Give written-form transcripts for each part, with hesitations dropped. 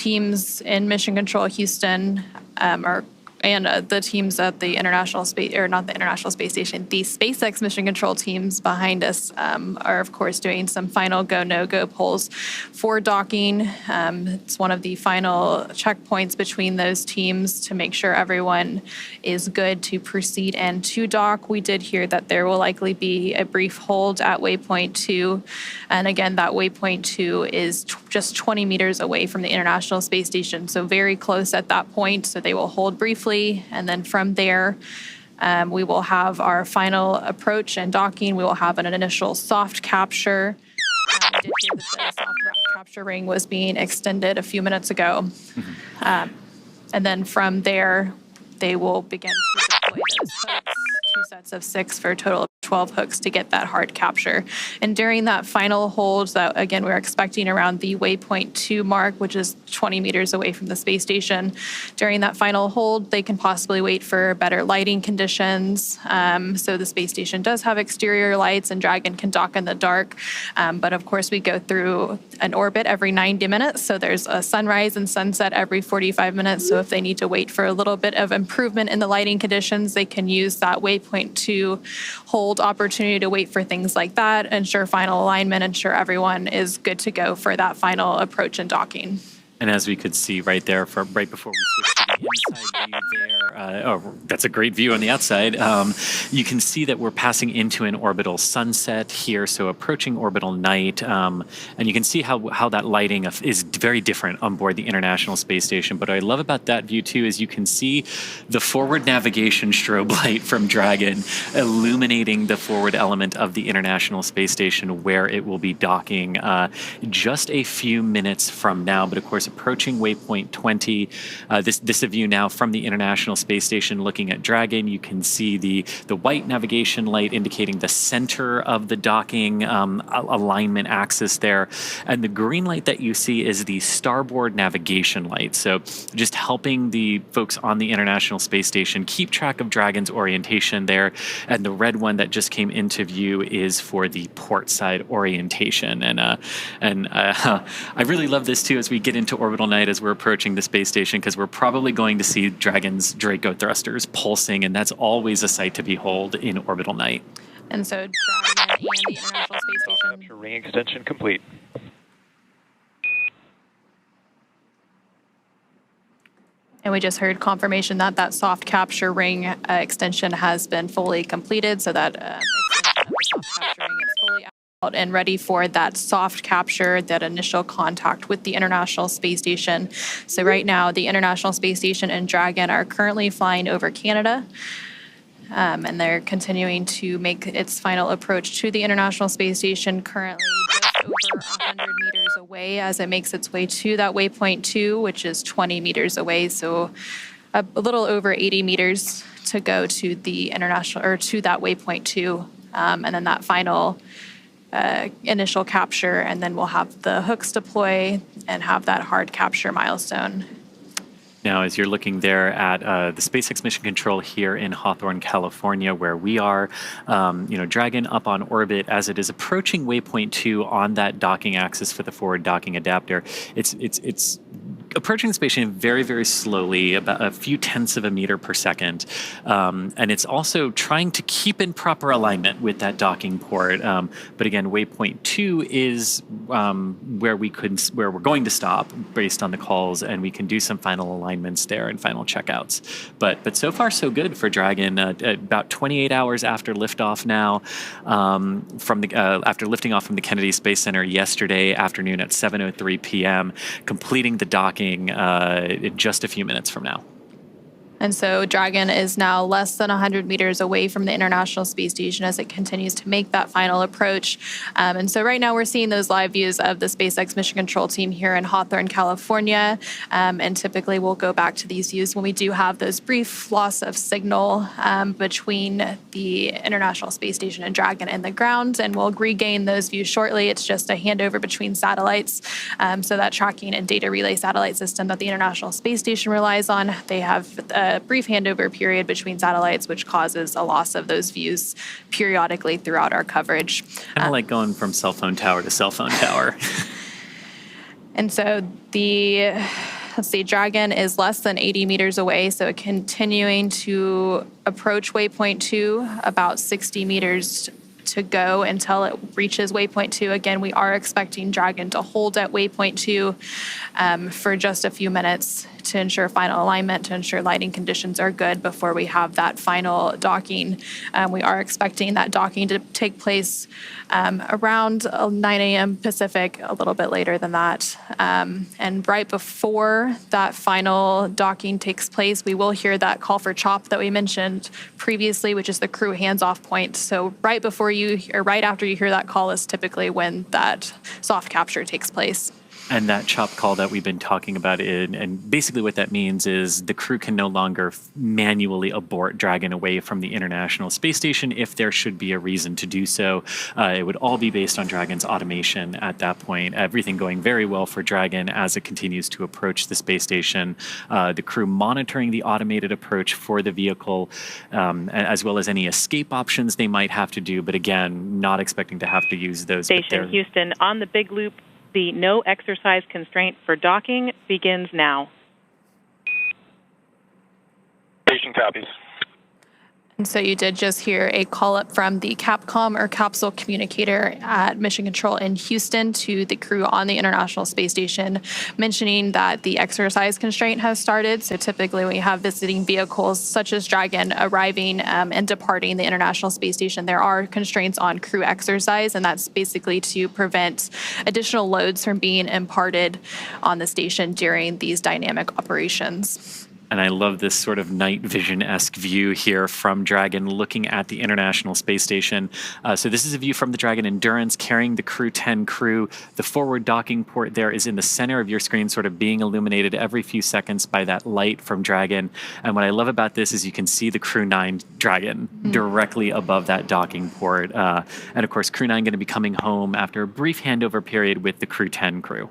teams in Mission Control Houston and the teams at the International Space, or not the International Space Station, the SpaceX Mission Control teams behind us are, of course, doing some final go, no-go polls for docking. It's one of the final checkpoints between those teams to make sure everyone is good to proceed and to dock. We did hear that there will likely be a brief hold at waypoint 2. And again, that waypoint 2 is just 20 meters away from the International Space Station, so very close at that point. So they will hold briefly, and then from there, we will have our final approach and docking. We will have an initial soft capture. We did hear that the soft capture ring was being extended a few minutes ago. Mm-hmm. And then from there, they will begin to deploy those hooks, 2 sets of 6 for a total of 12 hooks to get that hard capture. And during that final hold, that again, we're expecting around the waypoint 2 mark, which is 20 meters away from the space station. During that final hold, they can possibly wait for better lighting conditions. So the space station does have exterior lights and Dragon can dock in the dark. But of course, we go through an orbit every 90 minutes. So there's a sunrise and sunset every 45 minutes. So if they need to wait for a little bit of improvement in the lighting conditions, they can use that waypoint 2 hold opportunity to wait for things like that, ensure final alignment, ensure everyone is good to go for that final approach and docking. And as we could see right there, right before we switched to the inside view there, that's a great view on the outside. You can see that we're passing into an orbital sunset here, so approaching orbital night. And you can see how that lighting is very different on board the International Space Station. But what I love about that view, too, is you can see the forward navigation strobe light from Dragon illuminating the forward element of the International Space Station where it will be docking just a few minutes from now. But of course, approaching waypoint 20. This is a view now from the International Space Station looking at Dragon. You can see the white navigation light indicating the center of the docking alignment axis there. And the green light that you see is the starboard navigation light. So just helping the folks on the International Space Station keep track of Dragon's orientation there. And the red one that just came into view is for the port side orientation. And I really love this too as we get into orbital night as we're approaching the space station, because we're probably going to see Dragon's Draco thrusters pulsing, and that's always a sight to behold in orbital night. And so Dragon and the International Space Station. Ring extension complete. And we just heard confirmation that that soft capture ring extension has been fully completed, so that extension of the soft capture ring is fully out and ready for that soft capture, that initial contact with the International Space Station. So right now, the International Space Station and Dragon are currently flying over Canada. And they're continuing to make its final approach to the International Space Station, currently just over 100 meters away as it makes its way to that waypoint 2, which is 20 meters away. So a little over 80 meters to go to the international, or to that waypoint 2. And then that final initial capture, and then we'll have the hooks deploy and have that hard capture milestone. Now, as you're looking there at the SpaceX Mission Control here in Hawthorne, California, where we are, Dragon up on orbit as it is approaching waypoint 2 on that docking axis for the forward docking adapter. It's approaching the space station very, very slowly, about a few tenths of a meter per second. And it's also trying to keep in proper alignment with that docking port. But again, waypoint 2 is where we're going to stop based on the calls, and we can do some final alignments there and final checkouts. But so far, so good for Dragon. About 28 hours after liftoff now, after lifting off from the Kennedy Space Center yesterday afternoon at 7:03 p.m., completing the docking in just a few minutes from now. And so Dragon is now less than 100 meters away from the International Space Station as it continues to make that final approach. And so right now we're seeing those live views of the SpaceX Mission Control team here in Hawthorne, California. And typically we'll go back to these views when we do have those brief loss of signal between the International Space Station and Dragon and the ground. And we'll regain those views shortly. It's just a handover between satellites. So that tracking and data relay satellite system that the International Space Station relies on, they have a brief handover period between satellites, which causes a loss of those views periodically throughout our coverage. Kind of like going from cell phone tower to cell phone tower. And so the let's see, Dragon is less than 80 meters away, so continuing to approach waypoint 2, about 60 meters to go until it reaches waypoint 2. Again, we are expecting Dragon to hold at waypoint 2 for just a few minutes to ensure final alignment, to ensure lighting conditions are good before we have that final docking. We are expecting that docking to take place around 9 a.m. Pacific, a little bit later than that. And right before that final docking takes place, we will hear that call for CHOP that we mentioned previously, which is the crew hands-off point. So right before you, or right after you hear that call is typically when that soft capture takes place. And that CHOP call that we've been talking about, and basically what that means is the crew can no longer manually abort Dragon away from the International Space Station if there should be a reason to do so. It would all be based on Dragon's automation at that point. Everything going very well for Dragon as it continues to approach the space station. The crew monitoring the automated approach for the vehicle, as well as any escape options they might have to do. But again, not expecting to have to use those. Station Houston, on the big loop, the no exercise constraint for docking begins now. Station copies. And so you did just hear a call up from the Capcom or capsule communicator at Mission Control in Houston to the crew on the International Space Station, mentioning that the exercise constraint has started. So typically when you have visiting vehicles such as Dragon arriving and departing the International Space Station, there are constraints on crew exercise, and that's basically to prevent additional loads from being imparted on the station during these dynamic operations. And I love this sort of night vision-esque view here from Dragon looking at the International Space Station. So this is a view from the Dragon Endurance carrying the Crew 10 crew. The forward docking port there is in the center of your screen, sort of being illuminated every few seconds by that light from Dragon. And what I love about this is you can see the Crew 9 Dragon directly above that docking port. And of course, Crew 9 going to be coming home after a brief handover period with the Crew 10 crew.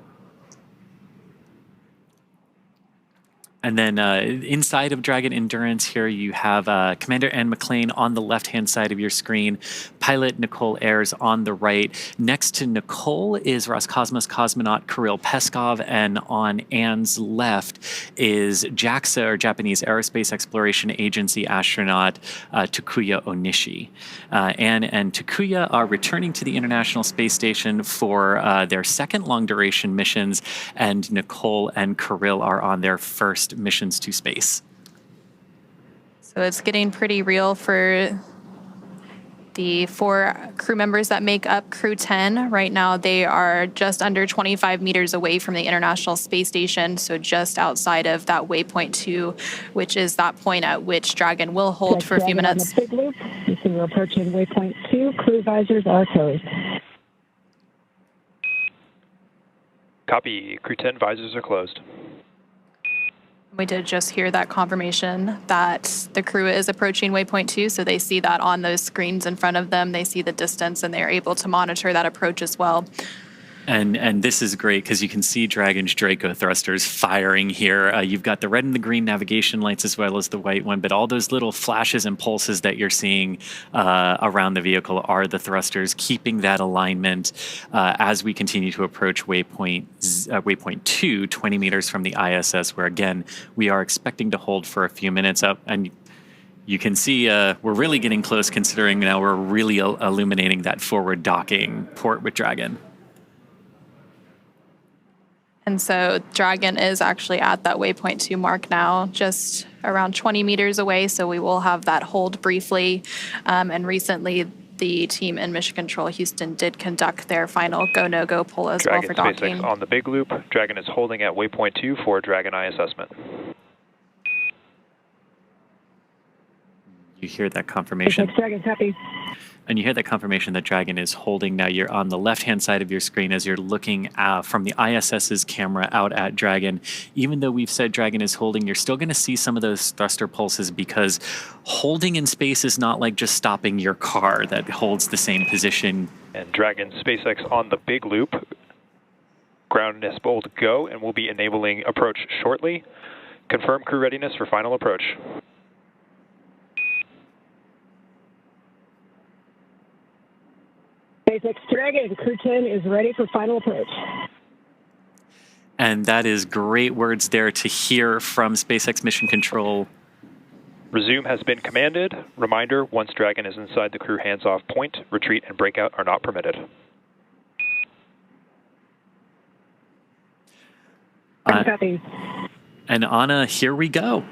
And then inside of Dragon Endurance here, you have Commander Ann McLean on the left-hand side of your screen, pilot Nicole Ayers on the right. Next to Nicole is Roscosmos cosmonaut Kirill Peskov, and on Ann's left is JAXA, or Japanese Aerospace Exploration Agency astronaut Takuya Onishi. Ann and Takuya are returning to the International Space Station for their second long-duration missions, and Nicole and Kirill are on their first missions to space. So it's getting pretty real for the 4 crew members that make up Crew 10. Right now, they are just under 25 meters away from the International Space Station, so just outside of that waypoint 2, which is that point at which Dragon will hold for a few minutes. On the big loop, you see we're approaching waypoint 2. Crew visors are closed. Copy. Crew 10 visors are closed. We did just hear that confirmation that the crew is approaching waypoint 2, so they see that on those screens in front of them. They see the distance, and they're able to monitor that approach as well. And this is great because you can see Dragon's Draco thrusters firing here. You've got the red and the green navigation lights as well as the white one, but all those little flashes and pulses that you're seeing around the vehicle are the thrusters, keeping that alignment as we continue to approach waypoint 2, 20 meters from the ISS, where again, we are expecting to hold for a few minutes up. And you can see we're really getting close, considering now we're really illuminating that forward docking port with Dragon. And so Dragon is actually at that waypoint 2 mark now, just around 20 meters away. So we will have that hold briefly. And recently, the team in Mission Control Houston did conduct their final go, no-go poll as well for docking. SpaceX on the big loop. Dragon is holding at waypoint 2 for Dragon eye assessment. You hear that confirmation. Dragon, copy. And you hear that confirmation that Dragon is holding. Now you're on the left-hand side of your screen as you're looking from the ISS's camera out at Dragon. Even though we've said Dragon is holding, you're still going to see some of those thruster pulses, because holding in space is not like just stopping your car that holds the same position. And Dragon SpaceX on the big loop. Ground is bold to go, and we'll be enabling approach shortly. Confirm crew readiness for final approach. SpaceX Dragon, Crew 10 is ready for final approach. And that is great words there to hear from SpaceX Mission Control. Resume has been commanded. Reminder, once Dragon is inside the crew hands-off point, retreat and breakout are not permitted. Copy. And Anna, here we go.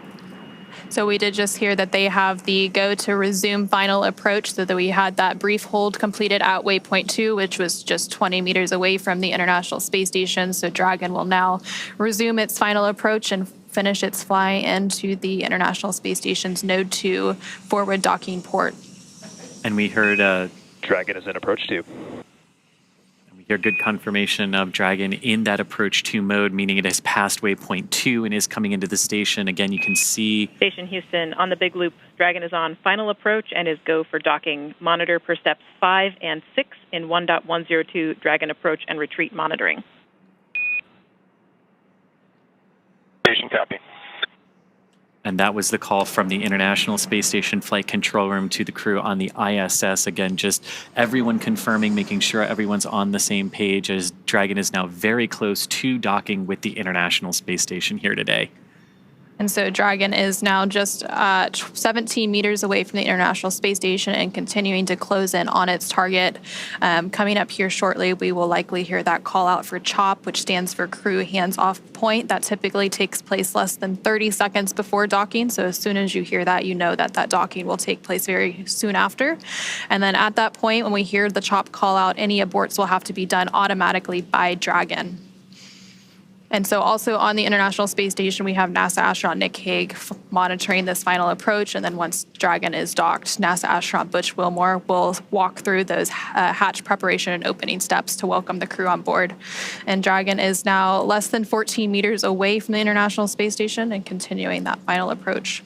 So we did just hear that they have the go to resume final approach, so that we had that brief hold completed at waypoint 2, which was just 20 meters away from the International Space Station. So Dragon will now resume its final approach and finish its fly into the International Space Station's Node 2 forward docking port. And we heard Dragon is in approach 2. we hear good confirmation of Dragon in that approach 2 mode, meaning it has passed waypoint 2 and is coming into the station. Again, you can see Station Houston, on the big loop, Dragon is on final approach and is go for docking. Monitor per steps 5 and 6 in 1.102 Dragon approach and retreat monitoring. Station copy. and that was the call from the International Space Station Flight Control Room to the crew on the ISS. Again, just everyone confirming, making sure everyone's on the same page, as Dragon is now very close to docking with the International Space Station here today. And so Dragon is now just 17 meters away from the International Space Station and continuing to close in on its target. Coming up here shortly, we will likely hear that call out for CHOP, which stands for Crew Hands Off Point. That typically takes place less than 30 seconds before docking. So as soon as you hear that, you know that that docking will take place very soon after. And then at that point, when we hear the CHOP call out, any aborts will have to be done automatically by Dragon. And so also on the International Space Station, we have NASA astronaut Nick Hague monitoring this final approach. And then once Dragon is docked, NASA astronaut Butch Wilmore will walk through those hatch preparation and opening steps to welcome the crew on board. And Dragon is now less than 14 meters away from the International Space Station and continuing that final approach.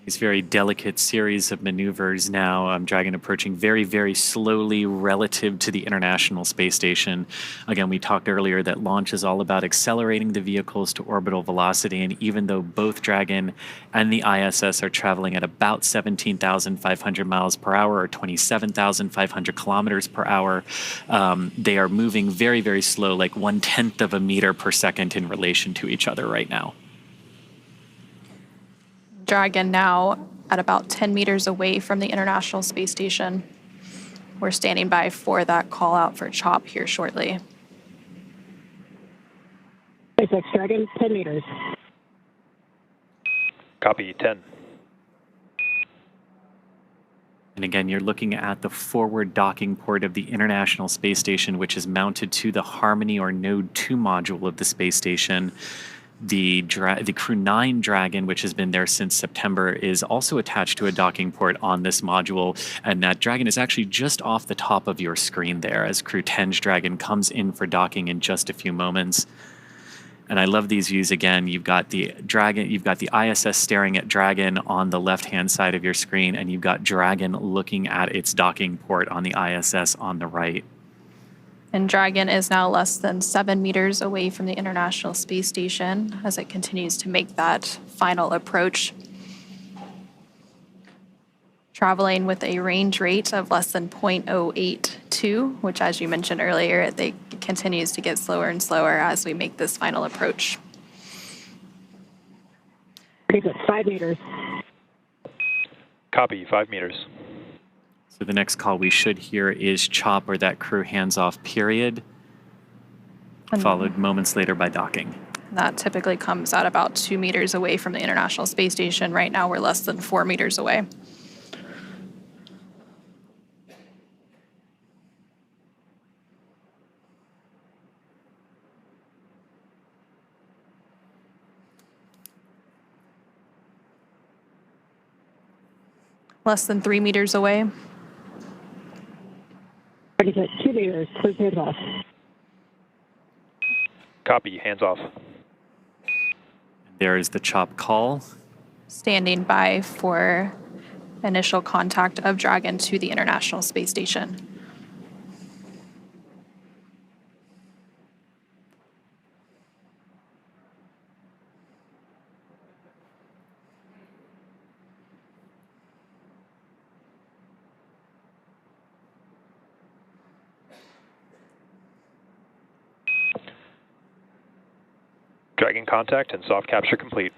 These very delicate series of maneuvers now. Dragon approaching very, very slowly relative to the International Space Station. Again, we talked earlier that launch is all about accelerating the vehicles to orbital velocity, and even though both Dragon and the ISS are traveling at about 17,500 miles per hour or 27,500 kilometers per hour, they are moving very, very slow, like 1/10 of a meter per second in relation to each other right now. Dragon now at about 10 meters away from the International Space Station. We're standing by for that call out for CHOP here shortly. SpaceX Dragon, 10 meters. Copy, 10. And again, you're looking at the forward docking port of the International Space Station, which is mounted to the Harmony or Node 2 module of the space station. The Crew 9 Dragon, which has been there since September, is also attached to a docking port on this module, and that Dragon is actually just off the top of your screen there as Crew 10's Dragon comes in for docking in just a few moments. And I love these views again. You've got the Dragon, you've got the ISS staring at Dragon on the left-hand side of your screen, and you've got Dragon looking at its docking port on the ISS on the right. And Dragon is now less than 7 meters away from the International Space Station as it continues to make that final approach. Traveling with a range rate of less than 0.082, which, as you mentioned earlier, it continues to get slower and slower as we make this final approach. Exit 5 meters. Copy, 5 meters. So the next call we should hear is CHOP, or that crew hands-off period, followed moments later by docking. That typically comes at about 2 meters away from the International Space Station. Right now, we're less than 4 meters away. Less than 3 meters away. Exit 2 meters. Clear hands off. Copy, hands off. There is the CHOP call. Standing by for initial contact of Dragon to the International Space Station. Dragon contact and soft capture complete.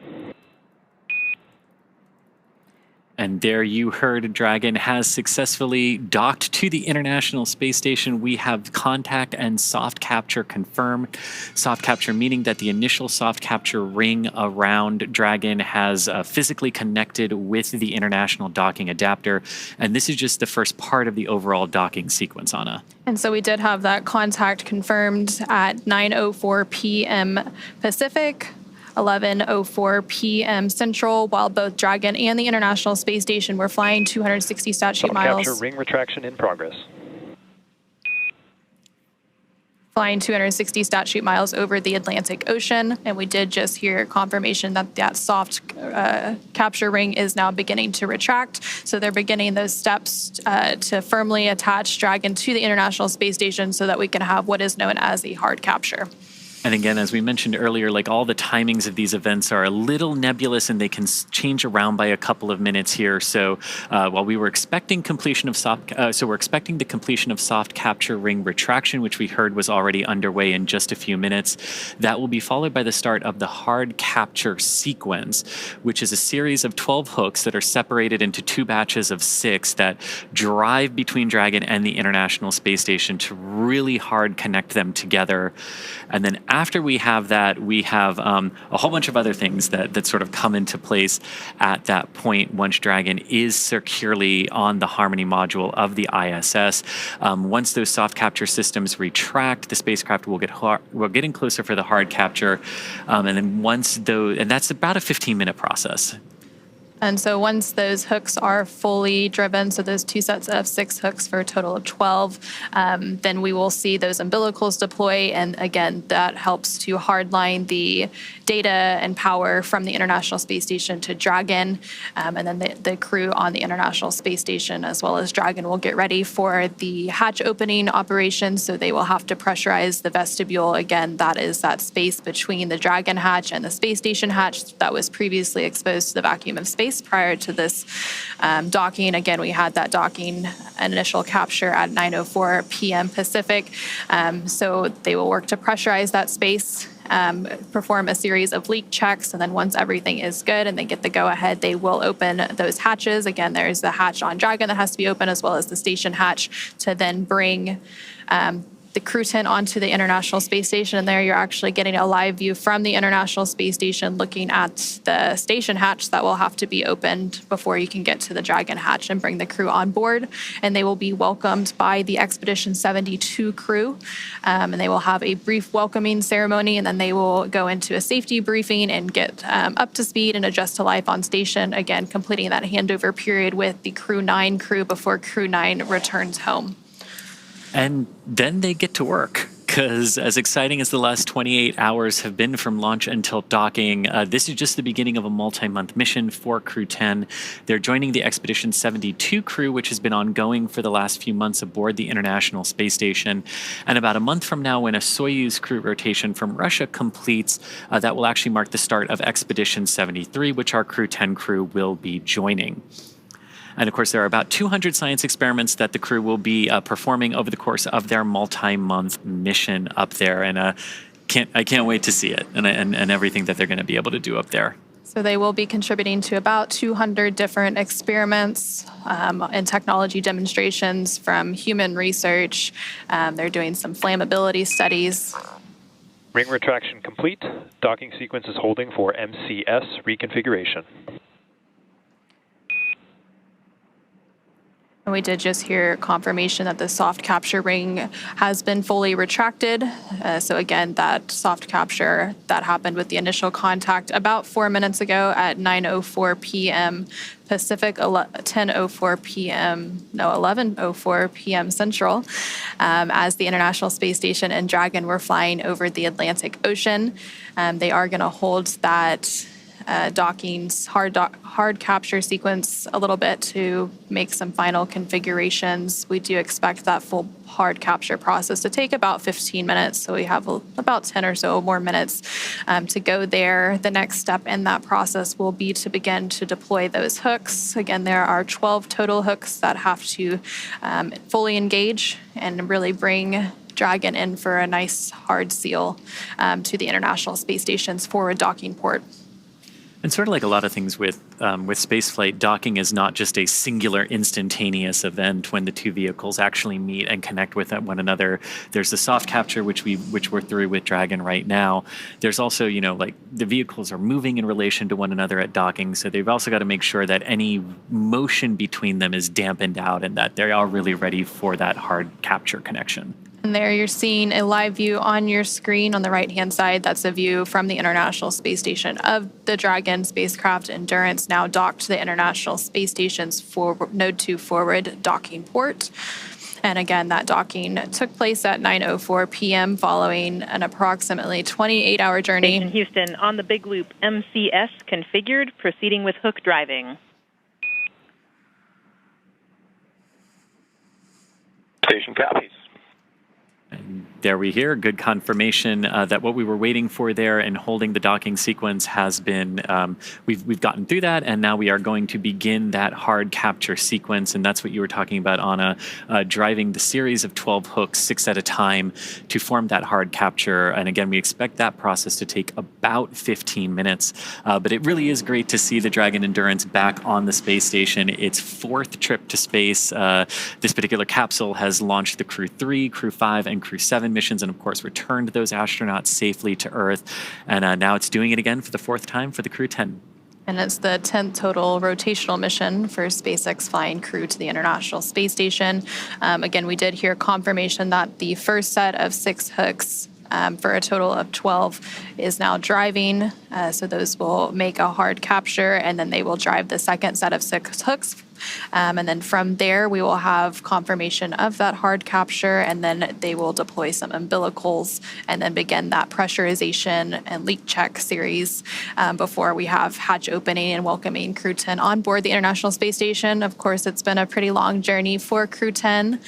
And there you heard Dragon has successfully docked to the International Space Station. We have contact and soft capture confirmed. Soft capture meaning that the initial soft capture ring around Dragon has physically connected with the International docking adapter. And this is just the first part of the overall docking sequence, Anna. And so we did have that contact confirmed at 9:04 p.m. Pacific, 11:04 p.m. Central, while both Dragon and the International Space Station were flying 260 statute miles. Capture ring retraction in progress. Flying 260 statute miles over the Atlantic Ocean, and we did just hear confirmation that that soft capture ring is now beginning to retract. So they're beginning those steps to firmly attach Dragon to the International Space Station so that we can have what is known as a hard capture. And again, as we mentioned earlier, like all the timings of these events are a little nebulous and they can change around by a couple of minutes here. So while we were expecting completion of we're expecting the completion of soft capture ring retraction, which we heard was already underway in just a few minutes. That will be followed by the start of the hard capture sequence, which is a series of 12 hooks that are separated into two batches of 6 that drive between Dragon and the International Space Station to really hard connect them together. And then after we have that, we have a whole bunch of other things that sort of come into place at that point once Dragon is securely on the Harmony module of the ISS. Once those soft capture systems retract, the spacecraft will get in closer for the hard capture. And then and that's about a 15-minute process. And so once those hooks are fully driven, so those 2 sets of 6 hooks for a total of 12, then we will see those umbilicals deploy. And again, that helps to hardline the data and power from the International Space Station to Dragon. And then the crew on the International Space Station, as well as Dragon, will get ready for the hatch opening operation. So they will have to pressurize the vestibule. Again, that is that space between the Dragon hatch and the Space Station hatch that was previously exposed to the vacuum of space prior to this docking. Again, we had that docking initial capture at 9:04 p.m. Pacific. So they will work to pressurize that space, perform a series of leak checks, and then once everything is good and they get the go-ahead, they will open those hatches. Again, there's the hatch on Dragon that has to be open, as well as the station hatch, to then bring the crew tent onto the International Space Station. And there you're actually getting a live view from the International Space Station looking at the station hatch that will have to be opened before you can get to the Dragon hatch and bring the crew on board. And they will be welcomed by the Expedition 72 crew. And they will have a brief welcoming ceremony, and then they will go into a safety briefing and get up to speed and adjust to life on station. Again, completing that handover period with the Crew 9 crew before Crew 9 returns home. And then they get to work, because as exciting as the last 28 hours have been from launch until docking, this is just the beginning of a multi-month mission for Crew 10. They're joining the Expedition 72 crew, which has been ongoing for the last few months aboard the International Space Station. And about a month from now, when a Soyuz crew rotation from Russia completes, that will actually mark the start of Expedition 73, which our Crew 10 crew will be joining. And of course, there are about 200 science experiments that the crew will be performing over the course of their multi-month mission up there. And I can't wait to see it and everything that they're going to be able to do up there. So they will be contributing to about 200 different experiments and technology demonstrations from human research. They're doing some flammability studies. Ring retraction complete. Docking sequence is holding for MCS reconfiguration. And we did just hear confirmation that the soft capture ring has been fully retracted. So again, that soft capture that happened with the initial contact about 4 minutes ago at 9:04 p.m. Pacific, 11:04 p.m. Central, as the International Space Station and Dragon were flying over the Atlantic Ocean. They are going to hold that docking's hard capture sequence a little bit to make some final configurations. We do expect that full hard capture process to take about 15 minutes, so we have about 10 or so more minutes to go there. The next step in that process will be to begin to deploy those hooks. Again, there are 12 total hooks that have to fully engage and really bring Dragon in for a nice hard seal to the International Space Station's forward docking port. And sort of like a lot of things with spaceflight, docking is not just a singular instantaneous event when the two vehicles actually meet and connect with one another. There's the soft capture, which we're through with Dragon right now. There's also, like the vehicles are moving in relation to one another at docking, so they've also got to make sure that any motion between them is dampened out and that they are really ready for that hard capture connection. And there you're seeing a live view on your screen on the right-hand side. That's a view from the International Space Station of the Dragon spacecraft Endurance, now docked to the International Space Station's Node 2 forward docking port. And again, that docking took place at 9:04 p.m. following an approximately 28-hour journey. Station Houston, on the big loop, MCS configured, proceeding with hook driving. Station copies. And there we hear good confirmation that what we were waiting for there and holding the docking sequence has been, we've gotten through that, and now we are going to begin that hard capture sequence, and that's what you were talking about, Anna, driving the series of 12 hooks, 6 at a time, to form that hard capture. And again, we expect that process to take about 15 minutes, but it really is great to see the Dragon Endurance back on the space station. Its 4th trip to space. This particular capsule has launched the Crew 3, Crew 5, and Crew 7 missions, and of course returned those astronauts safely to Earth. And now it's doing it again for the 4th time for the Crew 10. And it's the 10th total rotational mission for SpaceX flying crew to the International Space Station. Again, we did hear confirmation that the first set of 6 hooks for a total of 12 is now driving. So those will make a hard capture, and then they will drive the second set of 6 hooks. And then from there, we will have confirmation of that hard capture, and then they will deploy some umbilicals and then begin that pressurization and leak check series before we have hatch opening and welcoming Crew 10 on board the International Space Station. Of course, it's been a pretty long journey for Crew 10.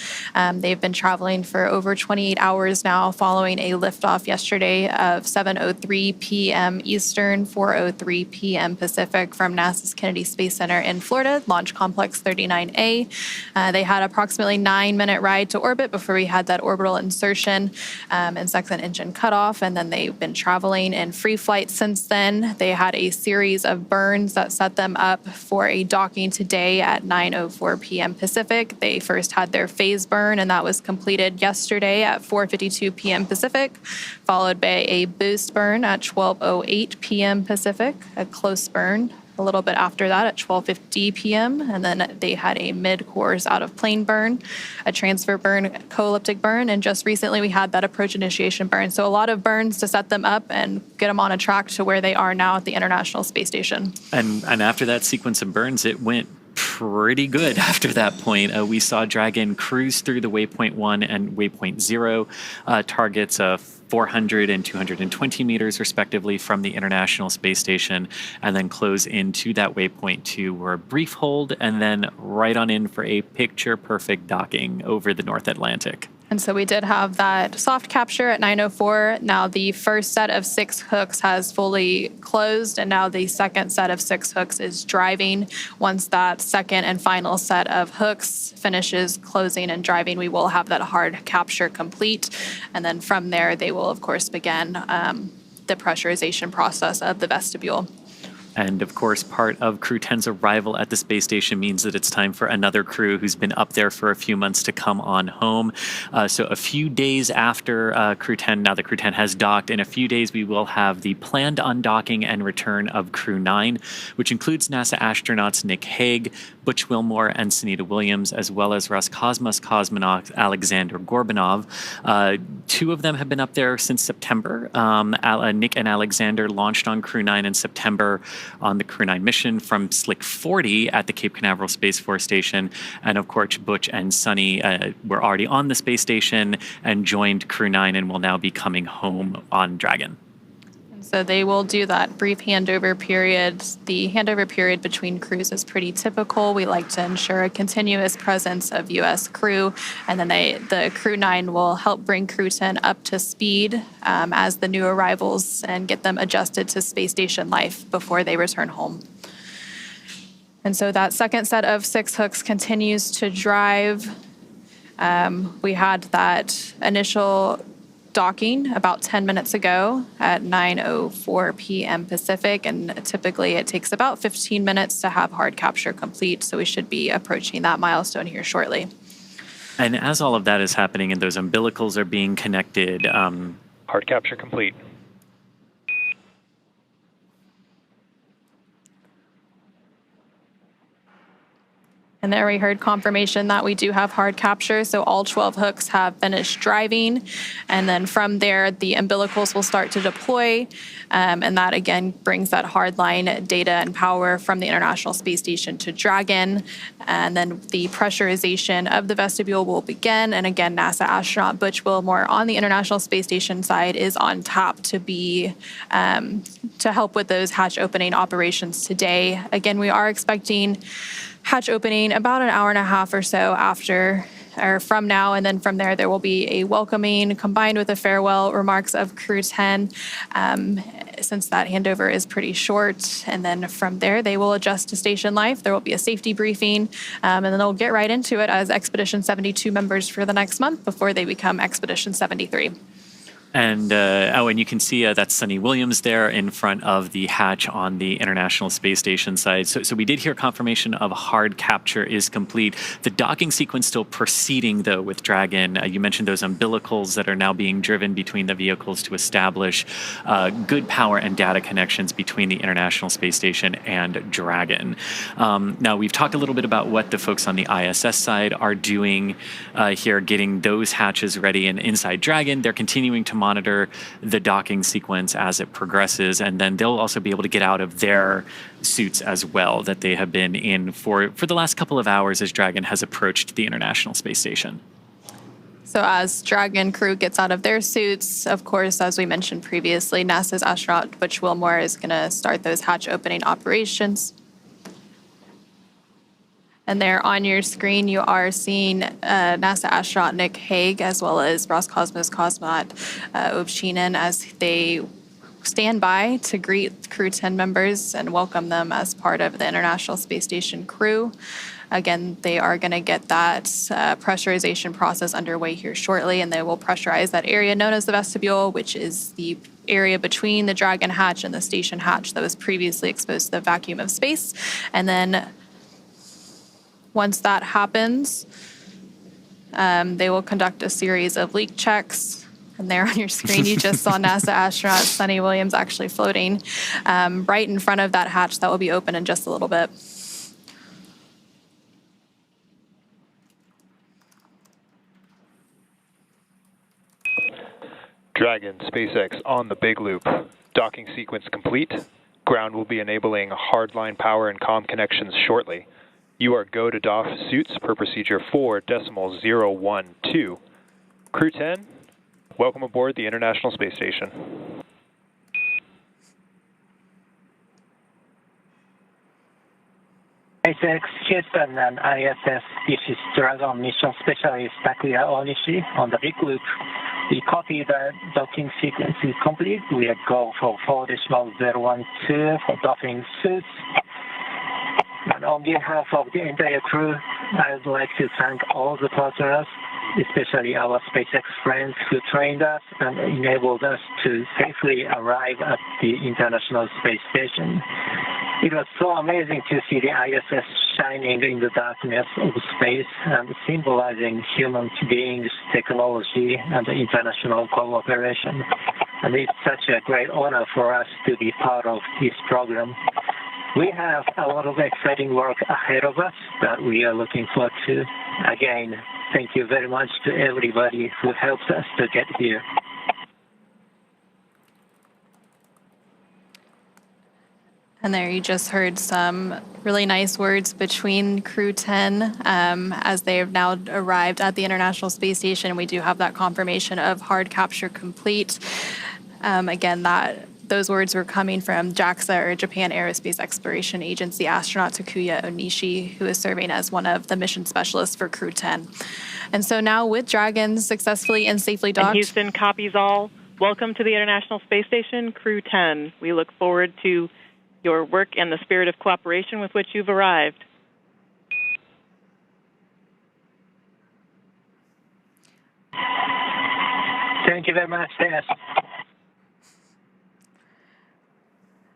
They've been traveling for over 28 hours now following a liftoff yesterday of 7:03 p.m. Eastern, 4:03 p.m. Pacific from NASA's Kennedy Space Center in Florida, Launch Complex 39A. They had approximately 9-minute ride to orbit before we had that orbital insertion and second engine cutoff, and then they've been traveling in free flight since then. They had a series of burns that set them up for a docking today at 9:04 p.m. Pacific. They first had their phase burn, and that was completed yesterday at 4:52 p.m. Pacific, followed by a boost burn at 12:08 p.m. Pacific, a close burn a little bit after that at 12:50 p.m. And then they had a mid-course out-of-plane burn, a transfer burn, co-elliptic burn, and just recently we had that approach initiation burn. So a lot of burns to set them up and get them on a track to where they are now at the International Space Station. And after that sequence of burns, it went pretty good after that point. We saw Dragon cruise through the waypoint 1 and waypoint 0 targets of 400 and 220 meters respectively from the International Space Station, and then close into that waypoint 2 were a brief hold and then right on in for a picture perfect docking over the North Atlantic. And so we did have that soft capture at 9:04. Now the first set of 6 hooks has fully closed, and now the second set of 6 hooks is driving. Once that second and final set of hooks finishes closing and driving, we will have that hard capture complete. And then from there, they will, of course, begin the pressurization process of the vestibule. And of course, part of Crew 10's arrival at the space station means that it's time for another crew who's been up there for a few months to come on home. So a few days after Crew 10, now that Crew 10 has docked, in a few days we will have the planned undocking and return of Crew 9, which includes NASA astronauts Nick Hague, Butch Wilmore, and Sunita Williams, as well as Roscosmos cosmonaut Alexander Gorbanov. 2 of them have been up there since September. Nick and Alexander launched on Crew 9 in September on the Crew 9 mission from Slick 40 at the Cape Canaveral Space Force Station. And of course, Butch and Sunny were already on the space station and joined Crew 9 and will now be coming home on Dragon. So they will do that brief handover period. The handover period between crews is pretty typical. We like to ensure a continuous presence of U.S. crew, and then the Crew 9 will help bring Crew 10 up to speed as the new arrivals and get them adjusted to space station life before they return home. And so that second set of 6 hooks continues to drive. We had that initial docking about 10 minutes ago at 9:04 p.m. Pacific, and typically it takes about 15 minutes to have hard capture complete, so we should be approaching that milestone here shortly. And as all of that is happening and those umbilicals are being connected, Hard capture complete. And there we heard confirmation that we do have hard capture. So all 12 hooks have finished driving. And then from there, the umbilicals will start to deploy. And that, again, brings that hardline data and power from the International Space Station to Dragon. And then the pressurization of the vestibule will begin. And again, NASA astronaut Butch Wilmore on the International Space Station side is on tap to be to help with those hatch opening operations today. Again, we are expecting hatch opening about an hour and a half or so after or from now, and then from there will be a welcoming combined with a farewell remarks of Crew 10, since that handover is pretty short. And then from there, they will adjust to station life. There will be a safety briefing, and then they'll get right into it as Expedition 72 members for the next month before they become Expedition 73. And and you can see that's Sunny Williams there in front of the hatch on the International Space Station side. So we did hear confirmation of hard capture is complete. The docking sequence still proceeding, though, with Dragon. You mentioned those umbilicals that are now being driven between the vehicles to establish good power and data connections between the International Space Station and Dragon. Now, we've talked a little bit about what the folks on the ISS side are doing here, getting those hatches ready. And inside Dragon, they're continuing to monitor the docking sequence as it progresses, and then they'll also be able to get out of their suits as well that they have been in for the last couple of hours as Dragon has approached the International Space Station. So as Dragon crew gets out of their suits, of course, as we mentioned previously, NASA's astronaut Butch Wilmore is going to start those hatch opening operations. And there on your screen, you are seeing NASA astronaut Nick Hague as well as Roscosmos cosmonaut Ovchinin as they stand by to greet Crew 10 members and welcome them as part of the International Space Station crew. Again, they are going to get that pressurization process underway here shortly, and they will pressurize that area known as the vestibule, which is the area between the Dragon hatch and the station hatch that was previously exposed to the vacuum of space. And then once that happens, they will conduct a series of leak checks. And there on your screen, you just saw NASA astronaut Sunny Williams actually floating right in front of that hatch that will be open in just a little bit. Dragon, SpaceX on the big loop. Docking sequence complete. Ground will be enabling hardline power and comm connections shortly. You are go to doff suits per procedure 4.012. Crew 10, welcome aboard the International Space Station. SpaceX, Houston, and ISS. This is Dragon Mission Specialist Takuya Onishi on the big loop. We copy the docking sequence is complete. We are go for 4.012 for docking suits. And on behalf of the entire crew, I would like to thank all the partners, especially our SpaceX friends who trained us and enabled us to safely arrive at the International Space Station. It was so amazing to see the ISS shining in the darkness of space and symbolizing human beings, technology, and international cooperation. And it's such a great honor for us to be part of this program. We have a lot of exciting work ahead of us that we are looking forward to. Again, thank you very much to everybody who helped us to get here. And there you just heard some really nice words between Crew 10 as they have now arrived at the International Space Station. We do have that confirmation of hard capture complete. Again, those words were coming from JAXA, or Japan Aerospace Exploration Agency astronaut Takuya Onishi, who is serving as one of the mission specialists for Crew 10. And so now with Dragon successfully and safely docked. And Houston copies all. Welcome to the International Space Station, Crew 10. We look forward to your work and the spirit of cooperation with which you've arrived. Thank you very much. Yes.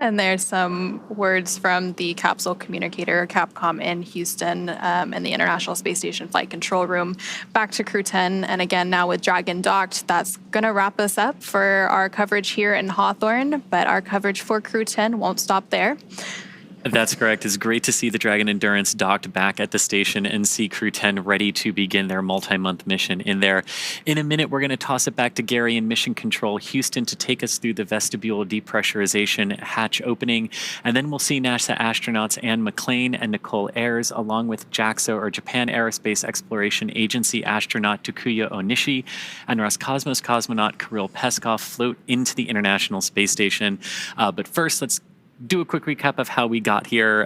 And there's some words from the capsule communicator, Capcom, in Houston, in the International Space Station Flight Control Room. Back to Crew 10. And again, now with Dragon docked, that's going to wrap us up for our coverage here in Hawthorne. But our coverage for Crew 10 won't stop there. That's correct. It's great to see the Dragon Endurance docked back at the station and see Crew 10 ready to begin their multi-month mission in there. In a minute, we're going to toss it back to Gary in Mission Control Houston to take us through the vestibule depressurization hatch opening. And then we'll see NASA astronauts Anne McClain and Nicole Ayers, along with JAXA, or Japan Aerospace Exploration Agency astronaut Takuya Onishi and Roscosmos cosmonaut Kirill Peskov float into the International Space Station. But first, let's do a quick recap of how we got here.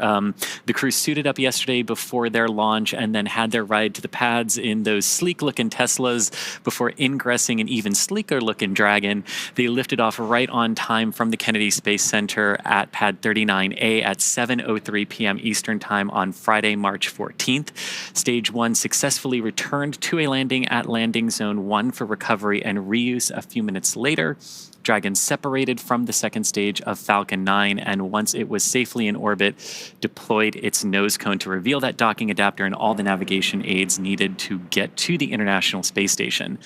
The crew suited up yesterday before their launch and then had their ride to the pads in those sleek-looking Teslas before ingressing an even sleeker-looking Dragon. They lifted off right on time from the Kennedy Space Center at Pad 39A at 7:03 p.m. Eastern Time on Friday, March 14th. Stage 1 successfully returned to a landing at Landing Zone 1 for recovery and reuse a few minutes later. Dragon separated from the second stage of Falcon 9, and once it was safely in orbit, deployed its nose cone to reveal that docking adapter and all the navigation aids needed to get to the International Space Station.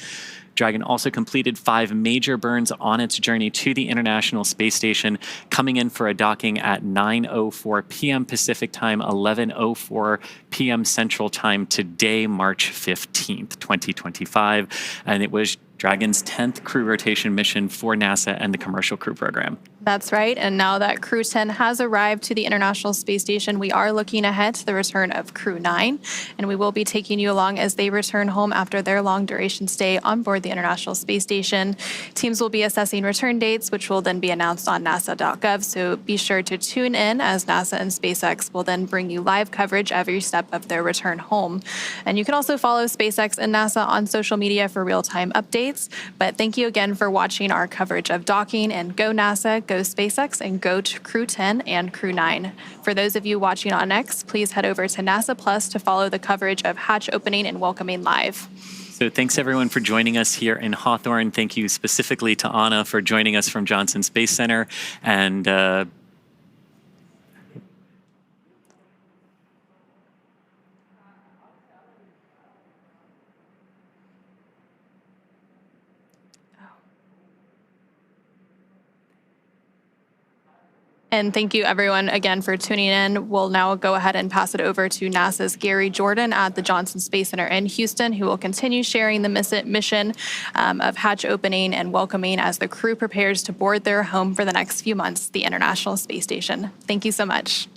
Dragon also completed 5 major burns on its journey to the International Space Station, coming in for a docking at 9:04 p.m. Pacific Time, 11:04 p.m. Central Time today, March 15th, 2025. And it was Dragon's 10th crew rotation mission for NASA and the Commercial Crew Program. That's right. And now that Crew 10 has arrived to the International Space Station, we are looking ahead to the return of Crew 9. And we will be taking you along as they return home after their long duration stay on board the International Space Station. Teams will be assessing return dates, which will then be announced on nasa.gov. So be sure to tune in as NASA and SpaceX will then bring you live coverage every step of their return home. And you can also follow SpaceX and NASA on social media for real-time updates. But thank you again for watching our coverage of docking, and go NASA, go SpaceX, and go to Crew 10 and Crew 9. For those of you watching on X, please head over to NASA Plus to follow the coverage of hatch opening and welcoming live. So thanks everyone for joining us here in Hawthorne. Thank you specifically to Anna for joining us from Johnson Space Center. And And thank you, everyone, again for tuning in. We'll now go ahead and pass it over to NASA's Gary Jordan at the Johnson Space Center in Houston, who will continue sharing the mission of hatch opening and welcoming as the crew prepares to board their home for the next few months, the International Space Station. Thank you so much.